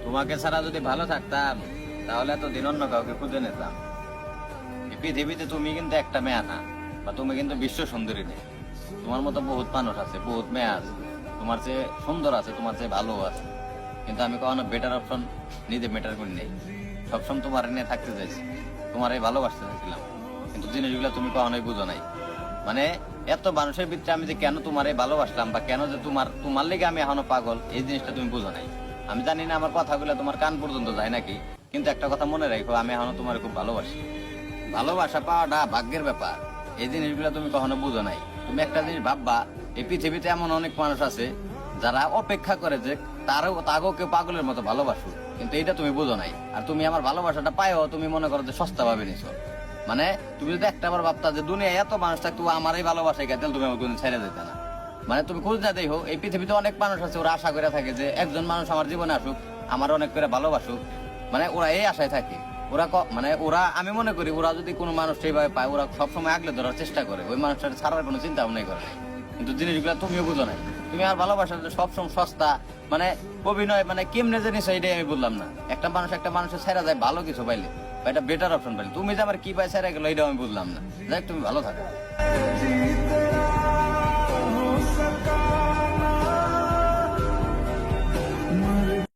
তোমাকে ছাড়া যদি ভালো থাকতাম তাহলে তো দিন অন্য কাউকে খুঁজে নিতাম। এই পৃথিবীতে তুমি কিন্তু একটা মেয়ে না, বা তুমি কিন্তু বিশ্ব সুন্দরী নেই। তোমার মতো বহুত মানুষ আছে, বহুত মেয়ে আছে, তোমার চেয়ে সুন্দর আছে, তোমার চেয়ে ভালো আছে, কিন্তু আমি কখনো বেটার অপশন নিজে মেটার করি নেই। সবসময় তোমার নিয়ে থাকতে চাইছি, তোমার এই ভালোবাসতে চাইছিলাম, কিন্তু জিনিসগুলো তুমি কখনোই বুঝো নাই। মানে এত মানুষের ভিতরে আমি যে কেন তোমার এই ভালোবাসলাম, বা কেন যে তোমার লেগে আমি এখনো পাগল, এই জিনিসটা তুমি বুঝো নাই। আমি জানি না আমার কথাগুলো তোমার কান পর্যন্ত যায় নাকি, কিন্তু একটা কথা মনে রাখো, আমি এখনো তোমার খুব ভালোবাসি। ভালোবাসা পাওয়াটা ভাগ্যের ব্যাপার, এই জিনিসগুলো তুমি কখনো বুঝো নাই। তুমি একটা জিনিস ভাববা, এই পৃথিবীতে এমন অনেক মানুষ আছে যারা অপেক্ষা করে যে তাকেও কেউ পাগলের মতো ভালোবাসো, কিন্তু এটা তুমি বুঝো নাই। আর তুমি আমার ভালোবাসাটা পাইও, তুমি মনে করো যে সস্তা ভাবে নিছো। মানে তুমি যদি একটা বার ভাবতা যে দুনিয়ায় এত মানুষ থাকতো আমার এই ভালোবাসায় গেছে, তুমি আমার কোনদিন ছেড়ে যেতে না। মানে তুমি খুঁজ না দেখো, এই পৃথিবীতে অনেক মানুষ আছে, ওরা আশা করে থাকে যে একজন মানুষ আমার জীবনে আসুক, আমার অনেক করে ভালোবাসুক। মানে ওরা এই আশায় থাকে। মানে ওরা, আমি মনে করি ওরা যদি কোনো মানুষ সেইভাবে পায়, ওরা সবসময় আগলে ধরার চেষ্টা করে, ওই মানুষটা ছাড়ার কোনো চিন্তা ভাবনাই করে নাই। কিন্তু জিনিসগুলো তুমিও বুঝো নাই। তুমি আর ভালোবাসা সবসময় সস্তা, মানে অভিনয়, মানে কেমনে যে নিছো এটাই আমি বললাম না। একটা মানুষের ছেড়া যায় ভালো কিছু পাইলে, বা এটা বেটার অপশন পাইলে, তুমি যে আমার কি পাই ছেড়ে গেলো এটাও আমি বুঝলাম না। যাই, তুমি ভালো থাকো।